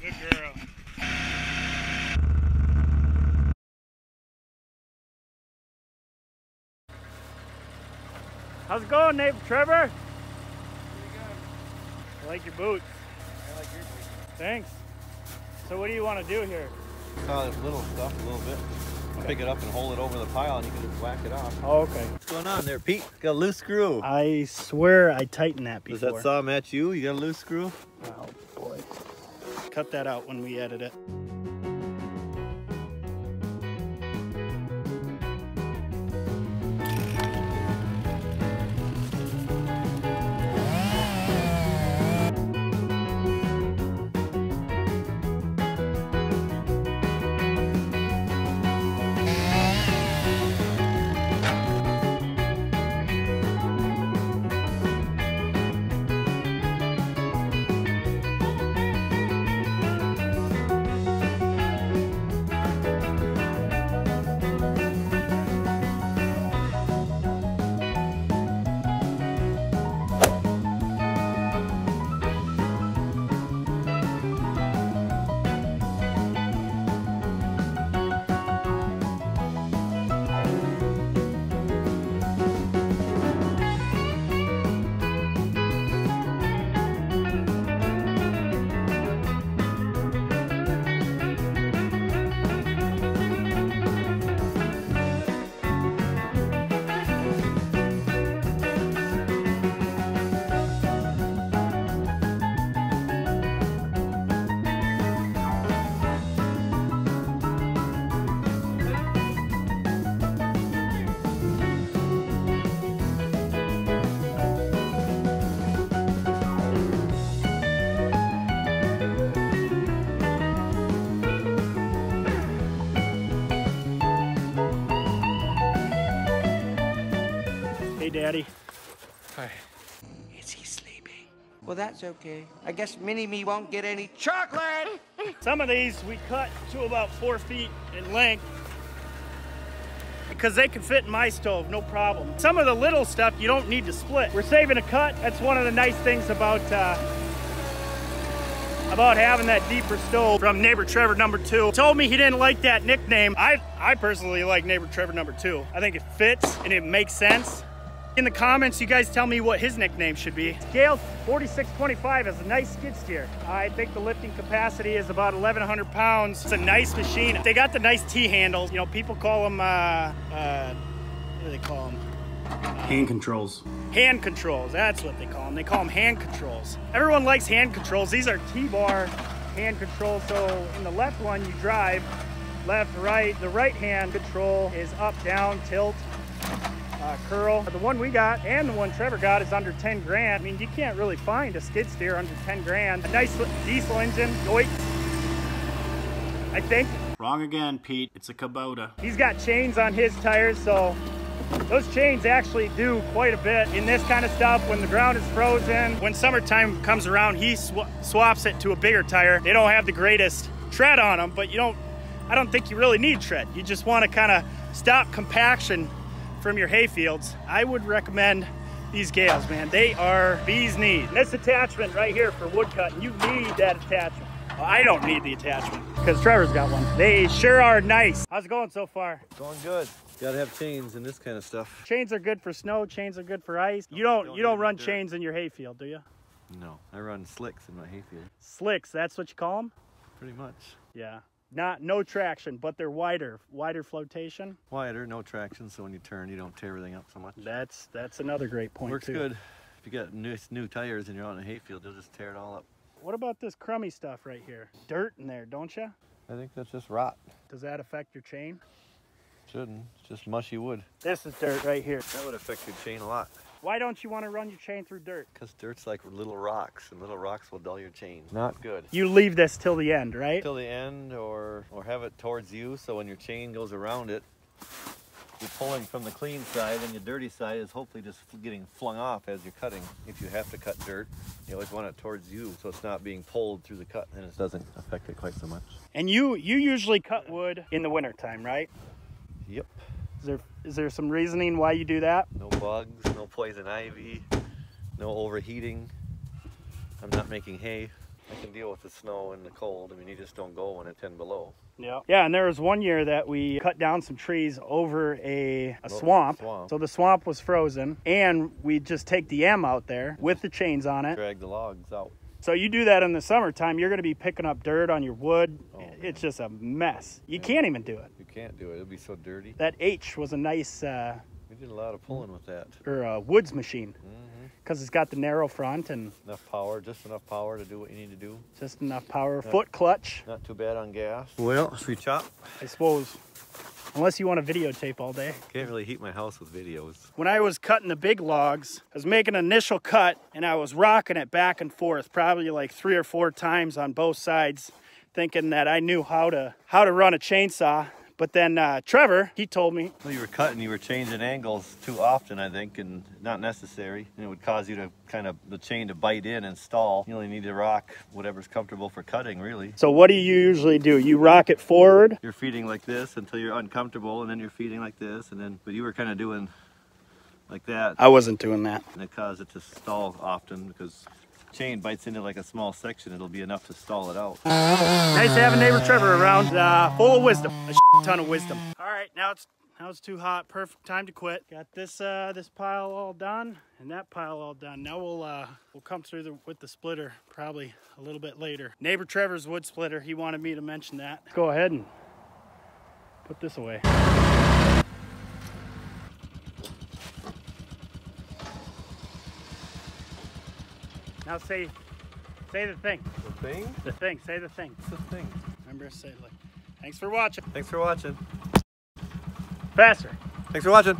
Good girl. How's it going, Neighbor Trevor? Pretty good. I like your boots. I like your boots. Thanks. So what do you want to do here? Saw this little stuff a little bit. Pick it up and hold it over the pile and you can just whack it off. Oh, okay. What's going on there, Pete? Got a loose screw. I swear I tightened that before. Does that saw match you? You got a loose screw? Oh boy. Cut that out when we edit it. Hey, Daddy. Hi. Is he sleeping? Well, that's okay. I guess Mini-Me won't get any chocolate! Some of these we cut to about 4 feet in length because they can fit in my stove, no problem. Some of the little stuff you don't need to split. We're saving a cut. That's one of the nice things about having that deeper stove. From Neighbor Trevor #2. Told me he didn't like that nickname. I personally like Neighbor Trevor #2. I think it fits and it makes sense. In the comments, you guys tell me what his nickname should be. Scale 4625 is a nice skid steer. I think the lifting capacity is about 1,100 pounds. It's a nice machine. They got the nice T-handles. You know, people call them, what do they call them? Hand controls. Hand controls, that's what they call them. They call them hand controls. Everyone likes hand controls. These are T-bar hand controls. So in the left one, you drive left, right. The right hand control is up, down, tilt. Curl. The one we got and the one Trevor got is under 10 grand. I mean, you can't really find a skid steer under 10 grand. A nice diesel engine, yoink, I think. Wrong again, Pete. It's a Kubota. He's got chains on his tires, so those chains actually do quite a bit in this kind of stuff when the ground is frozen. When summertime comes around, he swaps it to a bigger tire. They don't have the greatest tread on them, but I don't think you really need tread. You just want to kind of stop compaction from your hay fields. I would recommend these Gales, man. They are bee's knees. This attachment right here for wood cutting, you need that attachment. Well, I don't need the attachment because Trevor's got one. They sure are nice. How's it going so far? Going good. Gotta have chains and this kind of stuff. Chains are good for snow. Chains are good for ice. You don't run chains in your hay field, do you? No, I run slicks in my hay field. Slicks, that's what you call them? Pretty much. Yeah. No traction, but they're wider flotation. Wider, no traction, so when you turn, you don't tear everything up so much. That's another great point. Works too. Good. If you got new tires and you're out in a hayfield, you'll just tear it all up. What about this crummy stuff right here? Dirt in there, don't you? I think that's just rot. Does that affect your chain? Shouldn't. It's just mushy wood. This is dirt right here. That would affect your chain a lot. Why don't you want to run your chain through dirt? Because dirt's like little rocks, and little rocks will dull your chain. Not good. You leave this till the end, right? Till the end, or have it towards you, so when your chain goes around it, you're pulling from the clean side, and your dirty side is hopefully just getting flung off as you're cutting. If you have to cut dirt, you always want it towards you, so it's not being pulled through the cut, and it doesn't affect it quite so much. And you usually cut wood in the wintertime, right? Yep. Is there some reasoning why you do that? No bugs, no poison ivy, no overheating. I'm not making hay. I can deal with the snow and the cold. I mean, you just don't go when it's 10 below. Yeah. Yeah, and there was one year that we cut down some trees over a swamp. So the swamp was frozen, and we just take the M out there with the chains on it. Drag the logs out. So you do that in the summertime, you're going to be picking up dirt on your wood. Oh, it's just a mess. You can't even do it. You can't do it. It'll be so dirty. That H was a nice... we did a lot of pulling with that. Or a woods machine. Because it's got the narrow front and... Enough power, just enough power to do what you need to do. Just enough power. Foot clutch. Not too bad on gas. Well, should we chop? I suppose. Unless you want to videotape all day. Can't really heat my house with videos. When I was cutting the big logs, I was making an initial cut and I was rocking it back and forth, probably like 3 or 4 times on both sides, thinking that I knew how to run a chainsaw. But then Trevor, he told me. Well, you were cutting, you were changing angles too often, I think, and not necessary. And it would cause you to the chain to bite in and stall. You only need to rock whatever's comfortable for cutting, really. So what do you usually do? You rock it forward? You're feeding like this until you're uncomfortable, and then you're feeding like this, and then, but you were kind of doing like that. I wasn't doing that. And it caused it to stall often because chain bites into like a small section, it'll be enough to stall it out. Nice to have a neighbor Trevor around, full of wisdom, a ton of wisdom. All right, now it's too hot, perfect time to quit. Got this this pile all done and that pile all done. Now we'll come through with the splitter probably a little bit later. Neighbor Trevor's wood splitter, he wanted me to mention that. Let's go ahead and put this away. Now say the thing. The thing? The thing. Say the thing. What's the thing? Remember to say it like. Thanks for watching. Thanks for watching. Faster. Thanks for watching.